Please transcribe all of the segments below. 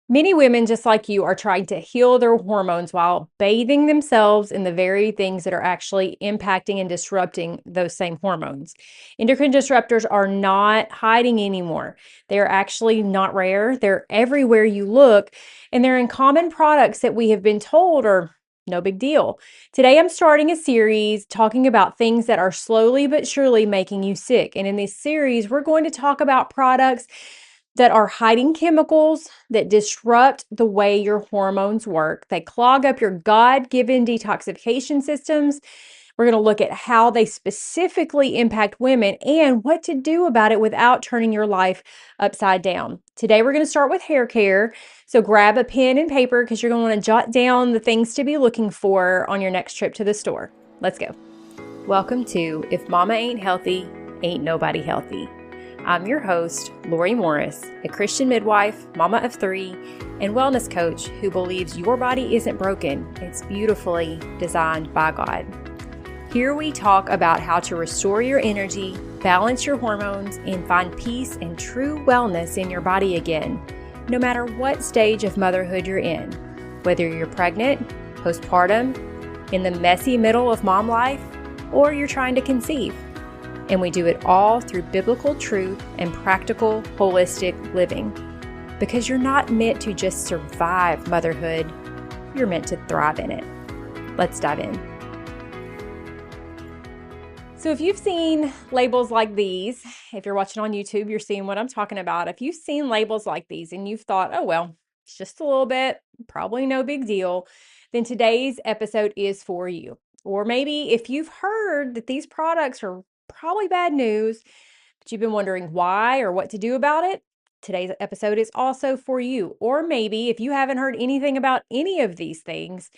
Many women, just like you, are trying to heal their hormones while bathing themselves in the very things that are actually impacting and disrupting those same hormones. Endocrine disruptors are not hiding anymore. They're actually not rare. They're everywhere you look, and they're in common products that we have been told are no big deal. Today, I'm starting a series talking about things that are slowly but surely making you sick. And in this series, we're going to talk about products that are hiding chemicals that disrupt the way your hormones work. They clog up your God given detoxification systems. We're going to look at how they specifically impact women and what to do about it without turning your life upside down. Today, we're going to start with hair care. So grab a pen and paper because you're going to want to jot down the things to be looking for on your next trip to the store. Let's go. Welcome to If Mama Ain't Healthy, Ain't Nobody Healthy. I'm your host, Lori Morris, a Christian midwife, mama of 3, and wellness coach who believes your body isn't broken, it's beautifully designed by God. Here we talk about how to restore your energy, balance your hormones, and find peace and true wellness in your body again, no matter what stage of motherhood you're in. Whether you're pregnant, postpartum, in the messy middle of mom life, or you're trying to conceive. And we do it all through biblical truth and practical, holistic living. Because you're not meant to just survive motherhood, you're meant to thrive in it. Let's dive in. So if you've seen labels like these, if you're watching on YouTube, you're seeing what I'm talking about. If you've seen labels like these and you've thought, oh, well, it's just a little bit, probably no big deal, then today's episode is for you. Or maybe if you've heard that these products are probably bad news, but you've been wondering why or what to do about it, today's episode is also for you. Or maybe if you haven't heard anything about any of these things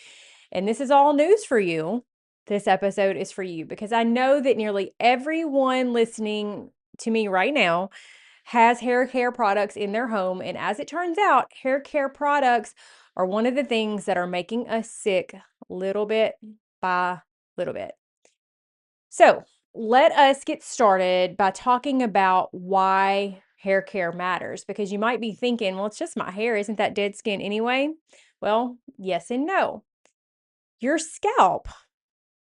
and this is all news for you, this episode is for you because I know that nearly everyone listening to me right now has hair care products in their home. And as it turns out, hair care products are one of the things that are making us sick little bit by little bit. So let us get started by talking about why hair care matters because you might be thinking, well, it's just my hair. Isn't that dead skin anyway? Well, yes and no. Your scalp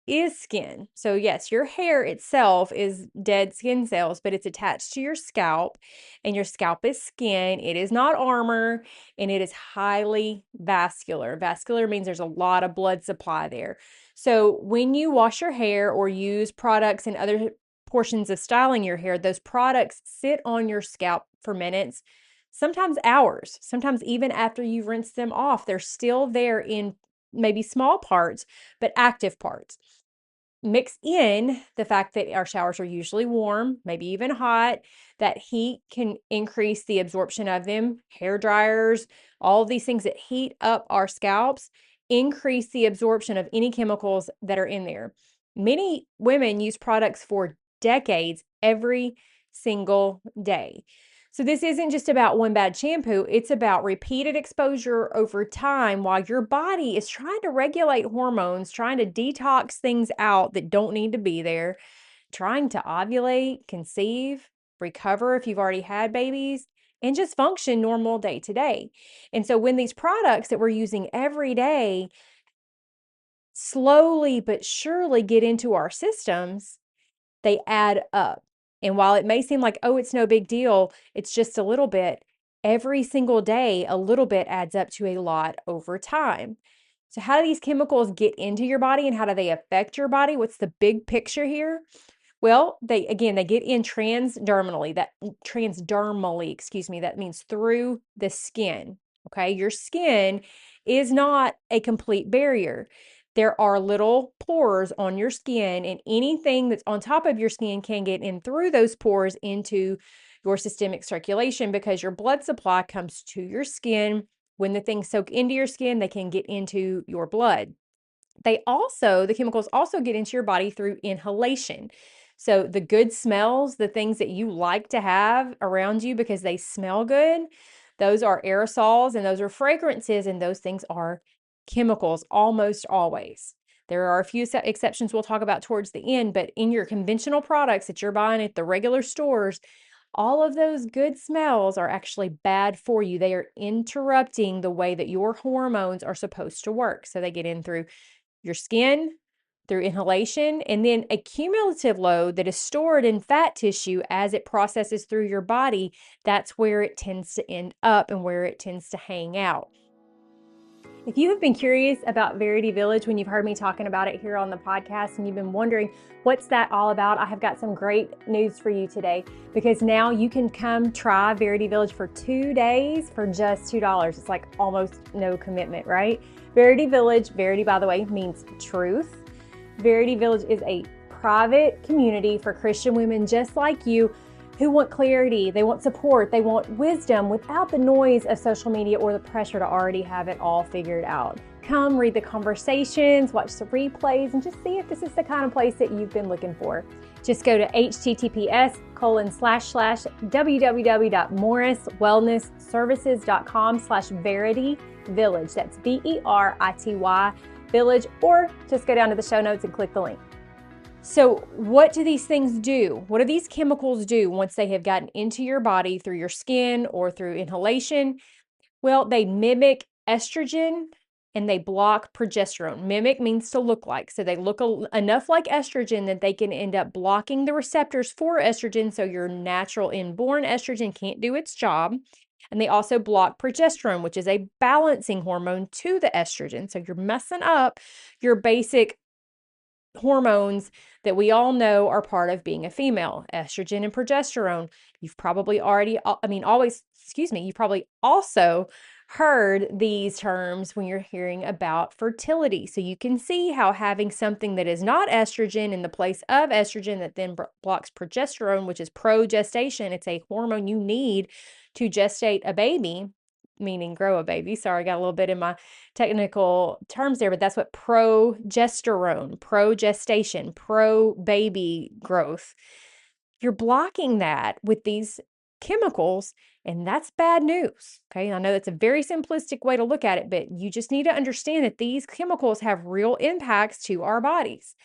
is skin. So yes, your hair itself is dead skin cells, but it's attached to your scalp and your scalp is skin. It is not armor and it is highly vascular. Vascular means there's a lot of blood supply there. So when you wash your hair or use products and other portions of styling your hair, those products sit on your scalp for minutes, sometimes hours, sometimes even after you've rinsed them off, they're still there in maybe small parts, but active parts. Mix in the fact that our showers are usually warm, maybe even hot. That heat can increase the absorption of them. Hair dryers, all of these things that heat up our scalps, increase the absorption of any chemicals that are in there. Many women use products for decades every single day. So this isn't just about one bad shampoo, it's about repeated exposure over time while your body is trying to regulate hormones, trying to detox things out that don't need to be there, trying to ovulate, conceive, recover if you've already had babies, and just function normal day to day. And so when these products that we're using every day slowly but surely get into our systems, they add up. And while it may seem like, oh, it's no big deal, it's just a little bit, every single day, a little bit adds up to a lot over time. So, how do these chemicals get into your body and how do they affect your body? What's the big picture here? Well, they get in transdermally, excuse me, that means through the skin. Okay, your skin is not a complete barrier. There are little pores on your skin, and anything that's on top of your skin can get in through those pores into your systemic circulation because your blood supply comes to your skin. When the things soak into your skin, they can get into your blood. The chemicals also get into your body through inhalation. So the good smells, the things that you like to have around you because they smell good, those are aerosols and those are fragrances, and those things are chemicals almost always. There are a few exceptions we'll talk about towards the end, but in your conventional products that you're buying at the regular stores, all of those good smells are actually bad for you. They are interrupting the way that your hormones are supposed to work. So they get in through your skin, through inhalation, and then a cumulative load that is stored in fat tissue as it processes through your body. That's where it tends to end up and where it tends to hang out. If you have been curious about Verity Village when you've heard me talking about it here on the podcast and you've been wondering what's that all about, I have got some great news for you today, because now you can come try Verity Village for 2 days for just $2. It's like almost no commitment, right? Verity Village, Verity, by the way, means truth. Verity Village is a private community for Christian women just like you who want clarity, they want support, they want wisdom without the noise of social media or the pressure to already have it all figured out. Come read the conversations, watch the replays, and just see if this is the kind of place that you've been looking for. Just go to https://www.morriswellnessservices.com/Verity Village. That's VERITY Village, or just go down to the show notes and click the link. So what do these things do? What do these chemicals do once they have gotten into your body through your skin or through inhalation? Well, they mimic estrogen and they block progesterone. Mimic means to look like. So they look enough like estrogen that they can end up blocking the receptors for estrogen, so your natural inborn estrogen can't do its job. And they also block progesterone, which is a balancing hormone to the estrogen. So you're messing up your basic hormones that we all know are part of being a female, estrogen and progesterone. You've probably you've probably also heard these terms when you're hearing about fertility. So you can see how having something that is not estrogen in the place of estrogen that then blocks progesterone, which is progestation, it's a hormone you need to gestate a baby, meaning grow a baby. Sorry, I got a little bit in my technical terms there, but that's what progestation, pro baby growth. You're blocking that with these chemicals, and that's bad news. Okay, I know that's a very simplistic way to look at it, but you just need to understand that these chemicals have real impacts to our bodies.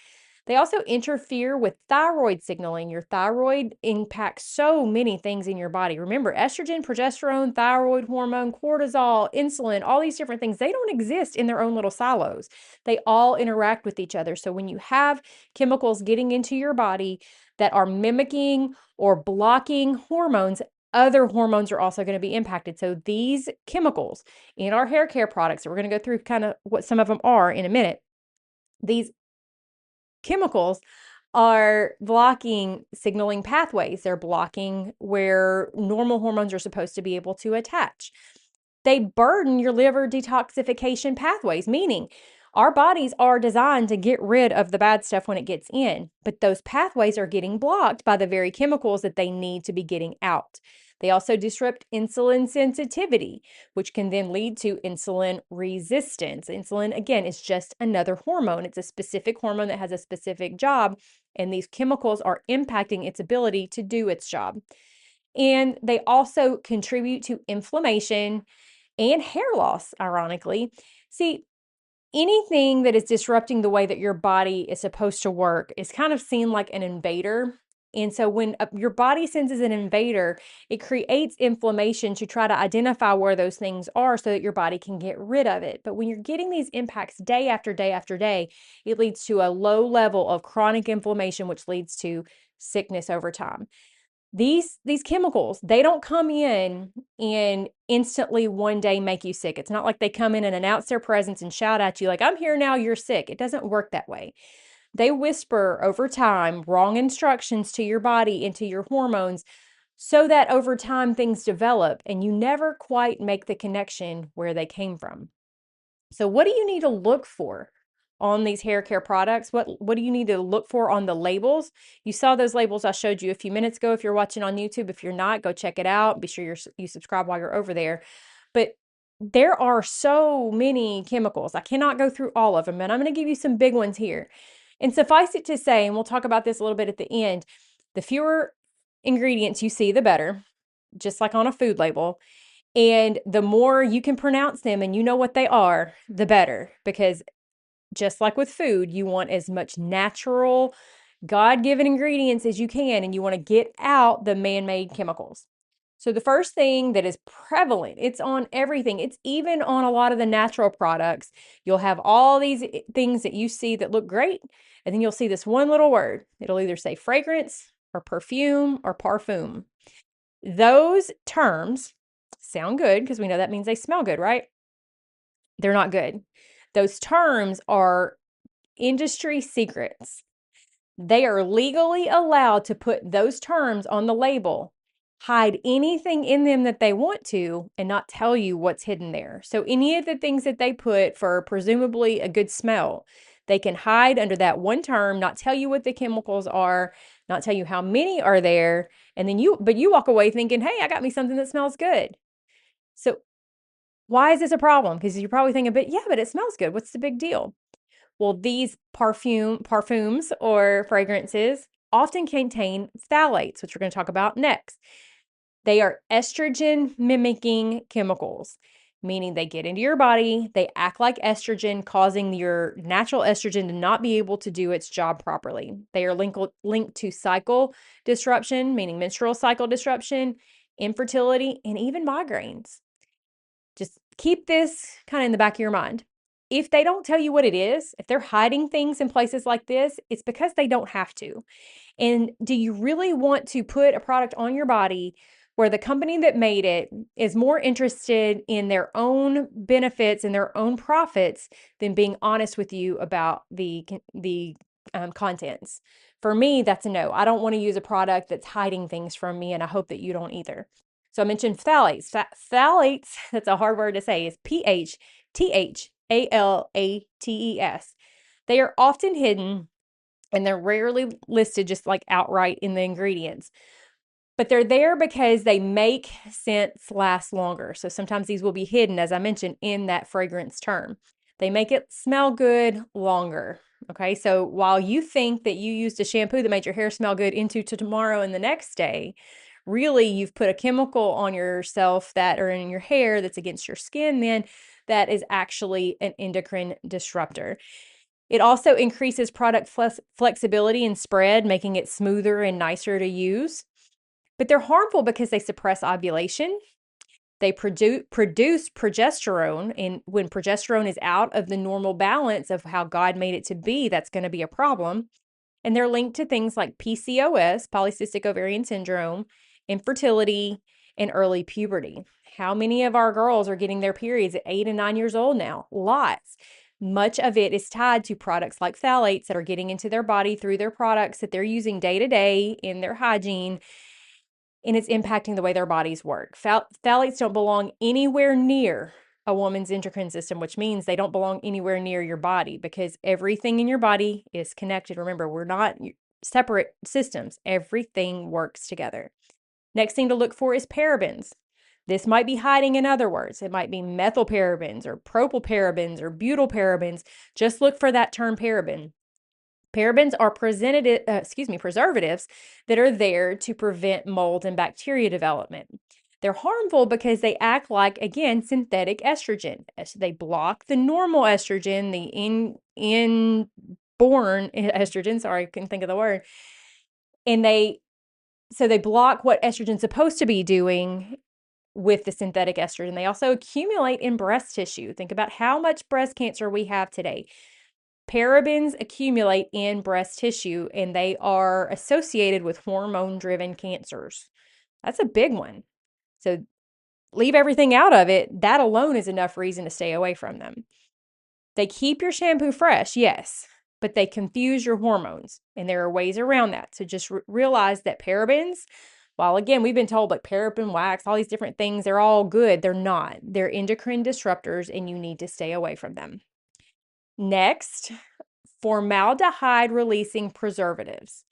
They also interfere with thyroid signaling. Your thyroid impacts so many things in your body. Remember, estrogen, progesterone, thyroid hormone, cortisol, insulin, all these different things, they don't exist in their own little silos. They all interact with each other. So when you have chemicals getting into your body that are mimicking or blocking hormones, other hormones are also going to be impacted. So these chemicals in our hair care products, we're going to go through kind of what some of them are in a minute. These chemicals are blocking signaling pathways. They're blocking where normal hormones are supposed to be able to attach. They burden your liver detoxification pathways, meaning our bodies are designed to get rid of the bad stuff when it gets in, but those pathways are getting blocked by the very chemicals that they need to be getting out. They also disrupt insulin sensitivity, which can then lead to insulin resistance. Insulin, again, is just another hormone. It's a specific hormone that has a specific job, and these chemicals are impacting its ability to do its job. And they also contribute to inflammation and hair loss, ironically. See, anything that is disrupting the way that your body is supposed to work is kind of seen like an invader. And so when your body senses an invader, it creates inflammation to try to identify where those things are so that your body can get rid of it. But when you're getting these impacts day after day after day, it leads to a low level of chronic inflammation, which leads to sickness over time. These chemicals, they don't come in and instantly one day make you sick. It's not like they come in and announce their presence and shout at you like, I'm here now, you're sick. It doesn't work that way. They whisper over time wrong instructions to your body and to your hormones so that over time things develop and you never quite make the connection where they came from. So what do you need to look for on these hair care products? What do you need to look for on the labels? You saw those labels I showed you a few minutes ago. If you're watching on YouTube, if you're not, go check it out. Be sure you subscribe while you're over there. But there are so many chemicals. I cannot go through all of them, and I'm going to give you some big ones here. And suffice it to say, and we'll talk about this a little bit at the end, the fewer ingredients you see, the better, just like on a food label. And the more you can pronounce them and you know what they are, the better. Because just like with food, you want as much natural God-given ingredients as you can, and you want to get out the man-made chemicals. So the first thing that is prevalent, it's on everything. It's even on a lot of the natural products. You'll have all these things that you see that look great, and then you'll see this one little word. It'll either say fragrance or perfume or parfum. Those terms sound good because we know that means they smell good, right? They're not good. Those terms are industry secrets. They are legally allowed to put those terms on the label, hide anything in them that they want to, and not tell you what's hidden there. So, any of the things that they put for presumably a good smell, they can hide under that one term, not tell you what the chemicals are, not tell you how many are there, and then you walk away thinking, hey, I got me something that smells good. So, why is this a problem? Because you're probably thinking, but yeah, but it smells good. What's the big deal? Well, these parfums or fragrances often contain phthalates, which we're going to talk about next. They are estrogen mimicking chemicals, meaning they get into your body, they act like estrogen, causing your natural estrogen to not be able to do its job properly. They are linked to cycle disruption, meaning menstrual cycle disruption, infertility, and even migraines. Just keep this kind of in the back of your mind. If they don't tell you what it is, if they're hiding things in places like this, it's because they don't have to. And do you really want to put a product on your body where the company that made it is more interested in their own benefits and their own profits than being honest with you about the contents? For me, that's a no. I don't want to use a product that's hiding things from me, and I hope that you don't either. So I mentioned phthalates. Phthalates, that's a hard word to say, is PHTHALATES. They are often hidden and they're rarely listed just like outright in the ingredients. But they're there because they make scents last longer. So sometimes these will be hidden, as I mentioned, in that fragrance term. They make it smell good longer. Okay, so while you think that you used a shampoo that made your hair smell good into to tomorrow and the next day, really you've put a chemical on yourself that or in your hair that's against your skin, then that is actually an endocrine disruptor. It also increases product flexibility and spread, making it smoother and nicer to use. But they're harmful because they suppress ovulation. They produce progesterone, and when progesterone is out of the normal balance of how God made it to be, that's going to be a problem. And they're linked to things like PCOS, polycystic ovarian syndrome, infertility, and early puberty. How many of our girls are getting their periods at 8 and 9 years old now? Lots. Much of it is tied to products like phthalates that are getting into their body through their products that they're using day to day in their hygiene, and it's impacting the way their bodies work. Phthalates don't belong anywhere near a woman's endocrine system, which means they don't belong anywhere near your body because everything in your body is connected. Remember, we're not separate systems. Everything works together. Next thing to look for is parabens. This might be hiding in other words. It might be methylparabens or propylparabens or butylparabens. Just look for that term paraben. Parabens are preservatives that are there to prevent mold and bacteria development. They're harmful because they act like, again, synthetic estrogen. They block the normal estrogen, the inborn estrogen. Sorry, I couldn't think of the word. And they block what estrogen's supposed to be doing with the synthetic estrogen. They also accumulate in breast tissue. Think about how much breast cancer we have today. Parabens accumulate in breast tissue and they are associated with hormone-driven cancers. That's a big one. So leave everything out of it. That alone is enough reason to stay away from them. They keep your shampoo fresh, yes, but they confuse your hormones, and there are ways around that. So just realize that parabens, while again, we've been told like paraben wax, all these different things, they're all good. They're not. They're endocrine disruptors, and you need to stay away from them. Next, formaldehyde releasing preservatives.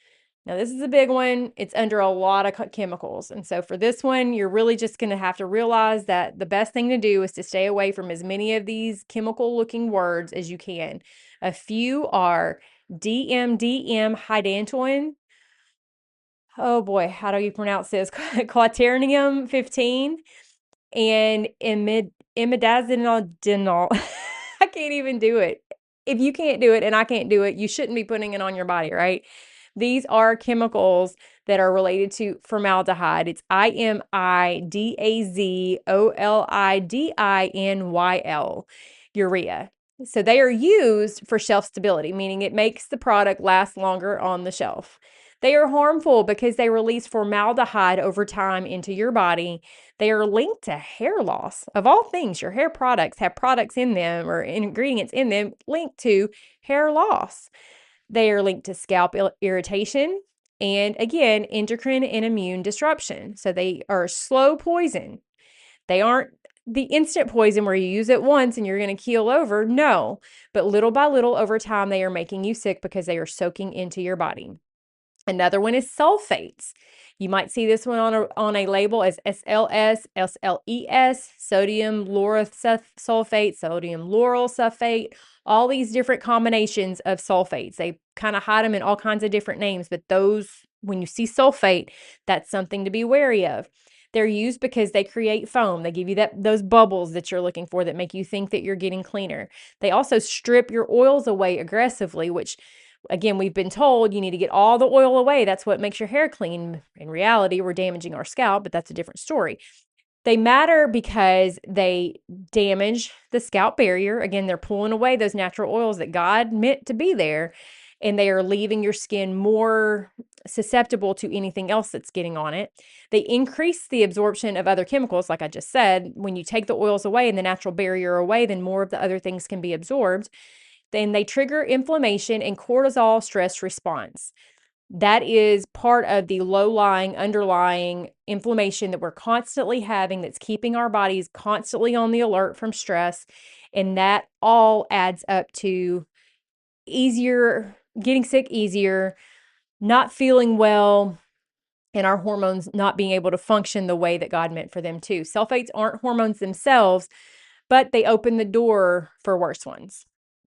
Now, this is a big one. It's under a lot of chemicals. And so for this one, you're really just going to have to realize that the best thing to do is to stay away from as many of these chemical looking words as you can. A few are DMDM hydantoin. Oh boy, how do you pronounce this? Quaternium 15 and imidazolinol. I can't even do it. If you can't do it and I can't do it, you shouldn't be putting it on your body, right? These are chemicals that are related to formaldehyde. It's IMIDAZOLIDINYL, urea. So they are used for shelf stability, meaning it makes the product last longer on the shelf. They are harmful because they release formaldehyde over time into your body. They are linked to hair loss. Of all things, your hair products have products in them or ingredients in them linked to hair loss. They are linked to scalp irritation and, again, endocrine and immune disruption. So they are slow poison. They aren't the instant poison where you use it once and you're going to keel over. No, but little by little over time, they are making you sick because they are soaking into your body. Another one is sulfates. You might see this one on a label as SLS, SLES, sodium lauryl sulfate, sodium lauryl sulfate, all these different combinations of sulfates. They kind of hide them in all kinds of different names, but those, when you see sulfate, that's something to be wary of. They're used because they create foam. They give you those bubbles that you're looking for that make you think that you're getting cleaner. They also strip your oils away aggressively, which, again, we've been told you need to get all the oil away. That's what makes your hair clean. In reality, we're damaging our scalp, but that's a different story. They matter because they damage the scalp barrier. Again, they're pulling away those natural oils that God meant to be there, and they are leaving your skin more susceptible to anything else that's getting on it. They increase the absorption of other chemicals, like I just said. When you take the oils away and the natural barrier away, then more of the other things can be absorbed. Then they trigger inflammation and cortisol stress response. That is part of the low-lying, underlying inflammation that we're constantly having that's keeping our bodies constantly on the alert from stress. And that all adds up to getting sick easier, not feeling well, and our hormones not being able to function the way that God meant for them to. Sulfates aren't hormones themselves, but they open the door for worse ones.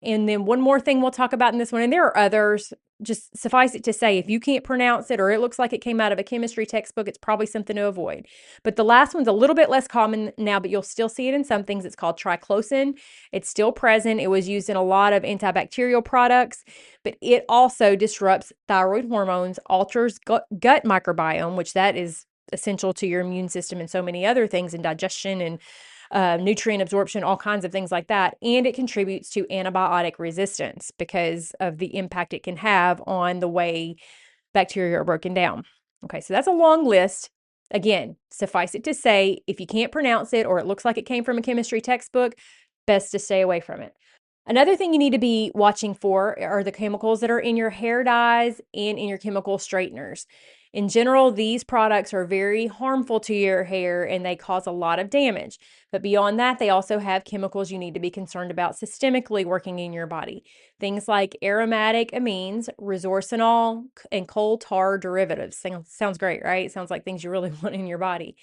And then one more thing we'll talk about in this one, and there are others, just suffice it to say, if you can't pronounce it or it looks like it came out of a chemistry textbook, it's probably something to avoid. But the last one's a little bit less common now, but you'll still see it in some things. It's called triclosan. It's still present. It was used in a lot of antibacterial products, but it also disrupts thyroid hormones, alters gut microbiome, which that is essential to your immune system and so many other things, and digestion and nutrient absorption, all kinds of things like that. And it contributes to antibiotic resistance because of the impact it can have on the way bacteria are broken down. Okay, so that's a long list. Again, suffice it to say, if you can't pronounce it or it looks like it came from a chemistry textbook, best to stay away from it. Another thing you need to be watching for are the chemicals that are in your hair dyes and in your chemical straighteners. In general, these products are very harmful to your hair and they cause a lot of damage. But beyond that, they also have chemicals you need to be concerned about systemically working in your body. Things like aromatic amines, resorcinol, and coal tar derivatives. Sounds great, right? Sounds like things you really want in your body.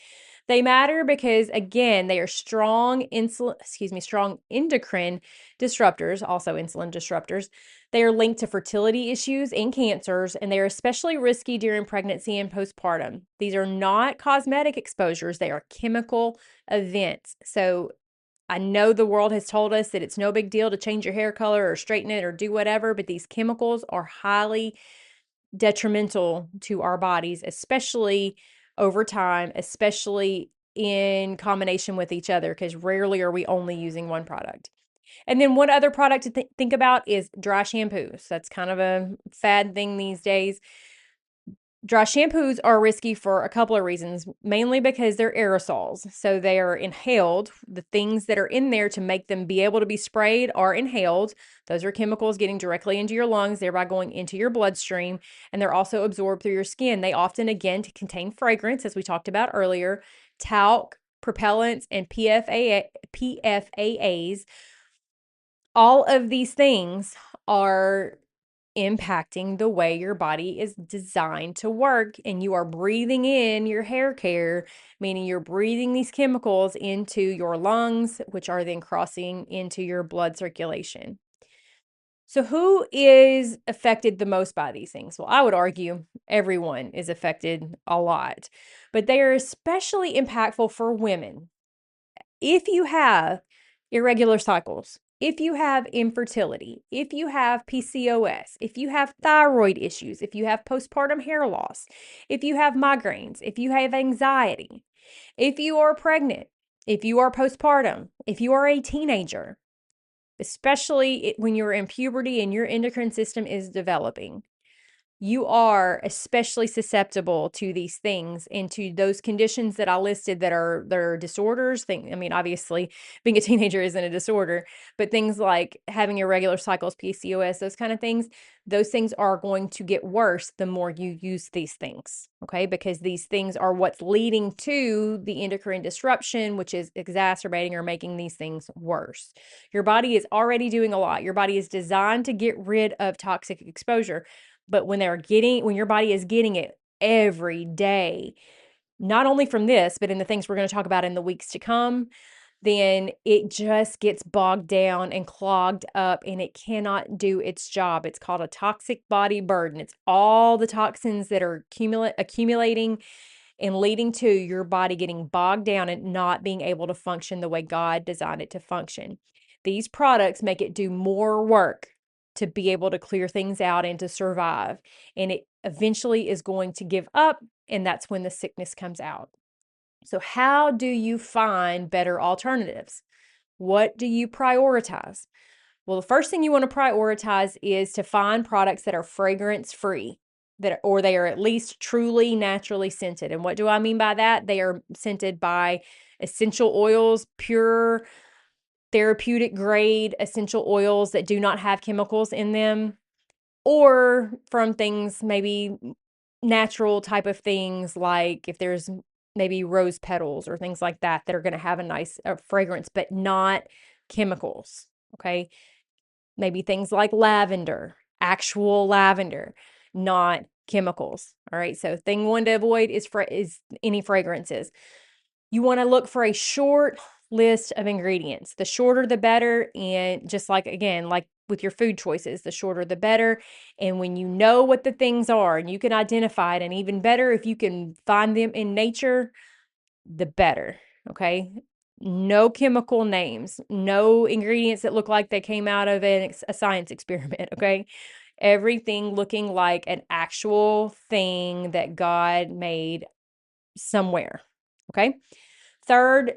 They matter because, again, they are strong endocrine disruptors, also insulin disruptors. They are linked to fertility issues and cancers, and they are especially risky during pregnancy and postpartum. These are not cosmetic exposures, they are chemical events. So I know the world has told us that it's no big deal to change your hair color or straighten it or do whatever, but these chemicals are highly detrimental to our bodies, especially over time, especially in combination with each other, because rarely are we only using one product. And then one other product to think about is dry shampoos. That's kind of a fad thing these days. Dry shampoos are risky for a couple of reasons, mainly because they're aerosols. So they are inhaled. The things that are in there to make them be able to be sprayed are inhaled. Those are chemicals getting directly into your lungs, thereby going into your bloodstream. And they're also absorbed through your skin. They often, again, contain fragrance, as we talked about earlier, talc, propellants, and PFAAs. All of these things are impacting the way your body is designed to work, and you are breathing in your hair care, meaning you're breathing these chemicals into your lungs, which are then crossing into your blood circulation. So who is affected the most by these things? Well, I would argue everyone is affected a lot, but they are especially impactful for women. If you have irregular cycles, If you have infertility, if you have PCOS, if you have thyroid issues, if you have postpartum hair loss, if you have migraines, if you have anxiety, if you are pregnant, if you are postpartum, if you are a teenager, especially when you're in puberty and your endocrine system is developing, you are especially susceptible to these things and to those conditions that I listed that are disorders. I mean, obviously, being a teenager isn't a disorder, but things like having irregular cycles, PCOS, those kind of things are going to get worse the more you use these things, okay? Because these things are what's leading to the endocrine disruption, which is exacerbating or making these things worse. Your body is already doing a lot. Your body is designed to get rid of toxic exposure. But when your body is getting it every day, not only from this, but in the things we're going to talk about in the weeks to come, then it just gets bogged down and clogged up and it cannot do its job. It's called a toxic body burden. It's all the toxins that are accumulating and leading to your body getting bogged down and not being able to function the way God designed it to function. These products make it do more work to be able to clear things out and to survive. And it eventually is going to give up, and that's when the sickness comes out. So, how do you find better alternatives? What do you prioritize? Well, the first thing you want to prioritize is to find products that are fragrance free, or they are at least truly naturally scented. And what do I mean by that? They are scented by essential oils, pure therapeutic grade essential oils that do not have chemicals in them, or from things maybe natural type of things, like if there's maybe rose petals or things like that that are going to have a nice fragrance, but not chemicals. Okay. Maybe things like lavender, actual lavender, not chemicals. All right. So thing one to avoid is any fragrances. You want to look for a short list of ingredients. The shorter the better. And just like, again, like with your food choices, the shorter the better. And when you know what the things are and you can identify it, and even better, if you can find them in nature, the better. Okay. No chemical names, no ingredients that look like they came out of a science experiment. Okay. Everything looking like an actual thing that God made somewhere. Okay. Third,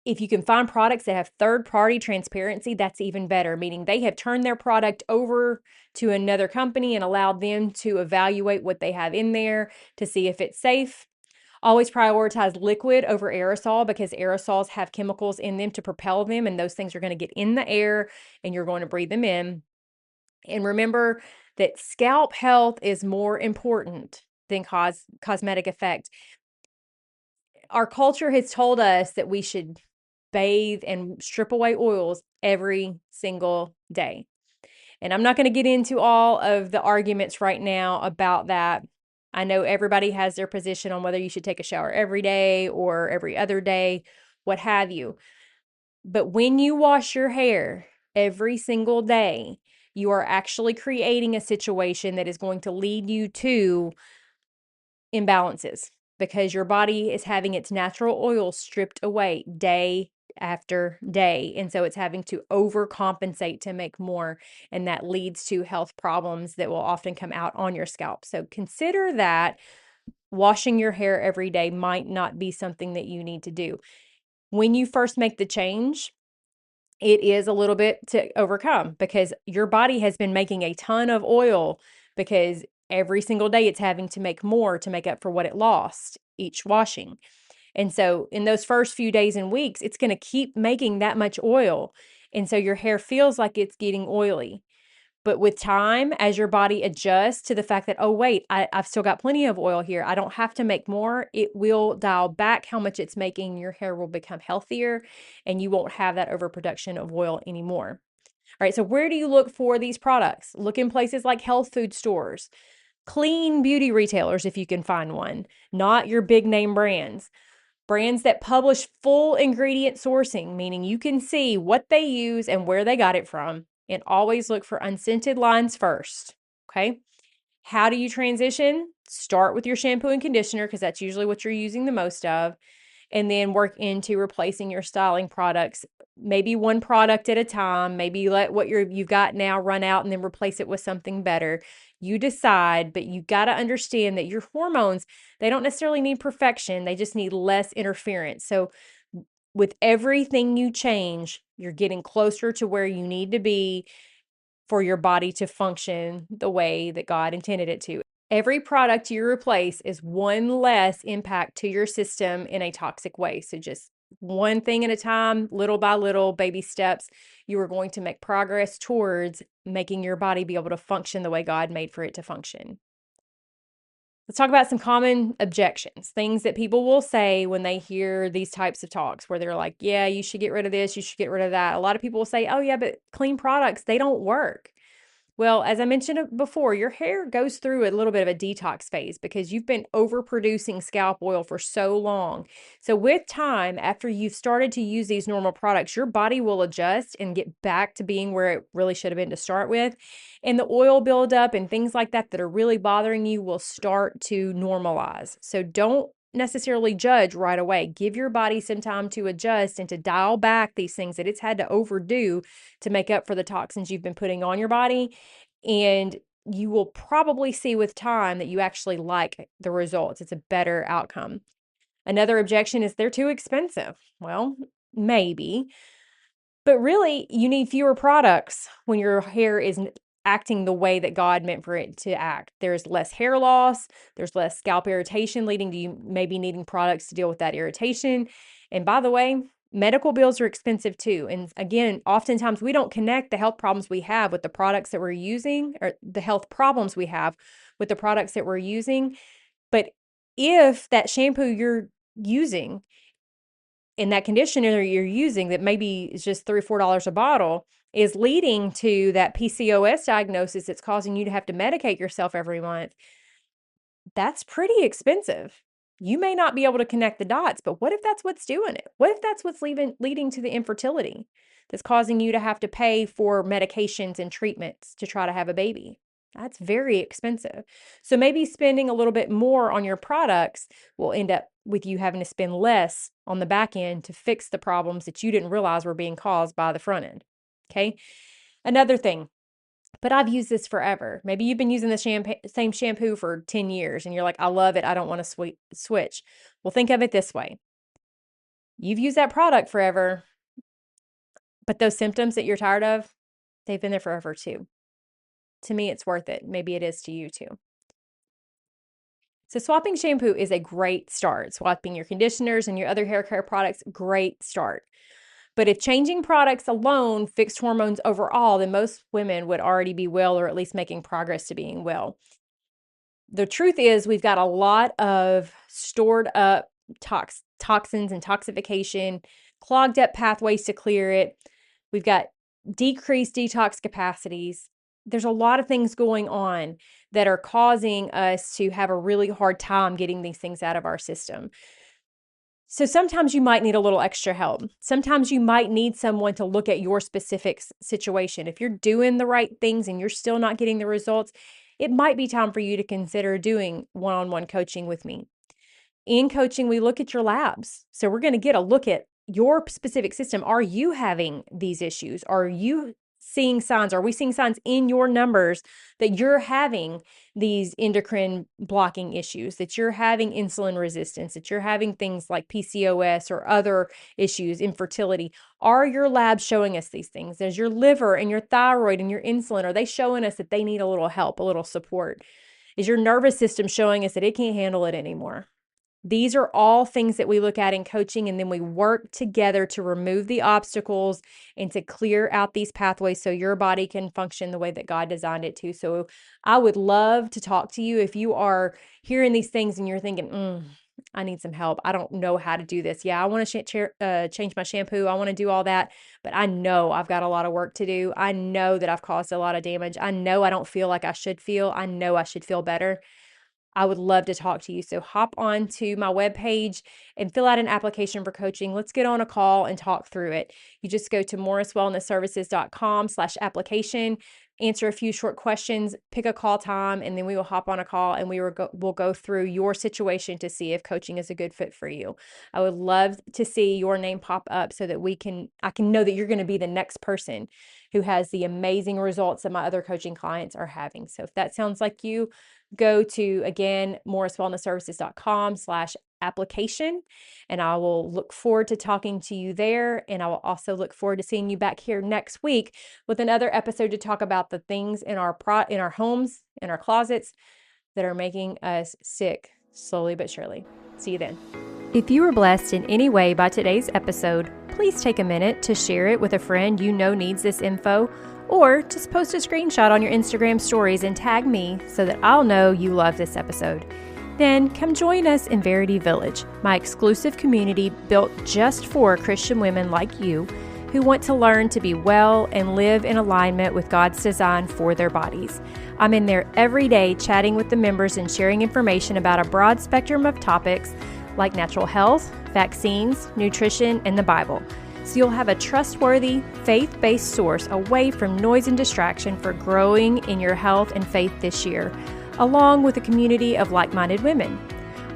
if you can find products that have third-party transparency, that's even better, meaning they have turned their product over to another company and allowed them to evaluate what they have in there to see if it's safe. Always prioritize liquid over aerosol, because aerosols have chemicals in them to propel them, and those things are going to get in the air and you're going to breathe them in. And remember that scalp health is more important than cosmetic effect. Our culture has told us that we should bathe and strip away oils every single day. And I'm not going to get into all of the arguments right now about that. I know everybody has their position on whether you should take a shower every day or every other day, what have you. But when you wash your hair every single day, you are actually creating a situation that is going to lead you to imbalances, because your body is having its natural oil stripped away day after day. And so it's having to overcompensate to make more. And that leads to health problems that will often come out on your scalp. So consider that washing your hair every day might not be something that you need to do. When you first make the change, it is a little bit to overcome, because your body has been making a ton of oil, because every single day it's having to make more to make up for what it lost each washing. And so in those first few days and weeks, it's going to keep making that much oil. And so your hair feels like it's getting oily. But with time, as your body adjusts to the fact that, oh, wait, I've still got plenty of oil here, I don't have to make more, it will dial back how much it's making. Your hair will become healthier and you won't have that overproduction of oil anymore. All right, so where do you look for these products? Look in places like health food stores, clean beauty retailers if you can find one, not your big name brands. Brands that publish full ingredient sourcing, meaning you can see what they use and where they got it from, and always look for unscented lines first. Okay. How do you transition? Start with your shampoo and conditioner, because that's usually what you're using the most of. and then work into replacing your styling products. Maybe one product at a time. Maybe let what you've got now run out and then replace it with something better. You decide, but you got to understand that your hormones, they don't necessarily need perfection. They just need less interference. So with everything you change, you're getting closer to where you need to be for your body to function the way that God intended it to. Every product you replace is one less impact to your system in a toxic way. So just one thing at a time, little by little, baby steps, you are going to make progress towards making your body be able to function the way God made for it to function. Let's talk about some common objections, things that people will say when they hear these types of talks where they're like, yeah, you should get rid of this, you should get rid of that. A lot of people will say, oh, yeah, but clean products, they don't work. Well, as I mentioned before, your hair goes through a little bit of a detox phase because you've been overproducing scalp oil for so long. So with time, after you've started to use these normal products, your body will adjust and get back to being where it really should have been to start with. And the oil buildup and things like that are really bothering you will start to normalize. So don't necessarily judge right away. Give your body some time to adjust and to dial back these things that it's had to overdo to make up for the toxins you've been putting on your body. And you will probably see with time that you actually like the results. It's a better outcome. Another objection is they're too expensive. Well, maybe, but really you need fewer products when your hair is acting the way that God meant for it to act. There's less hair loss, there's less scalp irritation, leading to you maybe needing products to deal with that irritation. And by the way, medical bills are expensive too. And again, oftentimes we don't connect the health problems we have with the products that we're using, or the health problems we have with the products that we're using. But if that shampoo you're using and that conditioner you're using that maybe is just $3 or $4 a bottle is leading to that PCOS diagnosis that's causing you to have to medicate yourself every month, that's pretty expensive. You may not be able to connect the dots, but what if that's what's doing it? What if that's what's leading to the infertility that's causing you to have to pay for medications and treatments to try to have a baby? That's very expensive. So maybe spending a little bit more on your products will end up with you having to spend less on the back end to fix the problems that you didn't realize were being caused by the front end. Okay. Another thing, but I've used this forever. Maybe you've been using the same shampoo for 10 years and you're like, I love it. I don't want to switch. Well, think of it this way. You've used that product forever, but those symptoms that you're tired of, they've been there forever too. To me, it's worth it. Maybe it is to you too. So swapping shampoo is a great start. Swapping your conditioners and your other hair care products, great start. But if changing products alone fixed hormones overall, then most women would already be well or at least making progress to being well. The truth is we've got a lot of stored up toxins and toxification, clogged up pathways to clear it. We've got decreased detox capacities. There's a lot of things going on that are causing us to have a really hard time getting these things out of our system. So sometimes you might need a little extra help. Sometimes you might need someone to look at your specific situation. If you're doing the right things and you're still not getting the results, it might be time for you to consider doing one-on-one coaching with me. In coaching, we look at your labs. So we're going to get a look at your specific system. Are you having these issues? Are you seeing signs? Are we seeing signs in your numbers that you're having these endocrine blocking issues, that you're having insulin resistance, that you're having things like PCOS or other issues, infertility? Are your labs showing us these things? Is your liver and your thyroid and your insulin, are they showing us that they need a little help, a little support? Is your nervous system showing us that it can't handle it anymore? These are all things that we look at in coaching, and then we work together to remove the obstacles and to clear out these pathways so your body can function the way that God designed it to. So I would love to talk to you if you are hearing these things and you're thinking, I need some help. I don't know how to do this. Yeah, I want to change my shampoo. I want to do all that, but I know I've got a lot of work to do. I know that I've caused a lot of damage. I know I don't feel like I should feel. I know I should feel better. I would love to talk to you. So hop on to my webpage and fill out an application for coaching. Let's get on a call and talk through it. You just go to morriswellnessservices.com/application, answer a few short questions, pick a call time, and then we will hop on a call and we'll go through your situation to see if coaching is a good fit for you. I would love to see your name pop up so that I can know that you're going to be the next person who has the amazing results that my other coaching clients are having. So if that sounds like you, go to, again, morriswellnessservices.com/application, and I will look forward to talking to you there. And I will also look forward to seeing you back here next week with another episode to talk about the things in our homes, in our closets, that are making us sick slowly but surely. See you then. If you were blessed in any way by today's episode, please take a minute to share it with a friend you know needs this info, or just post a screenshot on your Instagram stories and tag me so that I'll know you love this episode. Then come join us in Verity Village, my exclusive community built just for Christian women like you who want to learn to be well and live in alignment with God's design for their bodies. I'm in there every day chatting with the members and sharing information about a broad spectrum of topics like natural health, vaccines, nutrition, and the Bible. So you'll have a trustworthy, faith-based source away from noise and distraction for growing in your health and faith this year, along with a community of like-minded women.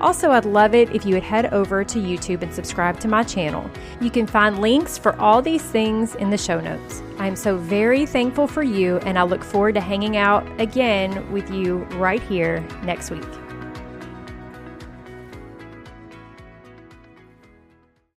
Also, I'd love it if you would head over to YouTube and subscribe to my channel. You can find links for all these things in the show notes. I'm so very thankful for you, and I look forward to hanging out again with you right here next week.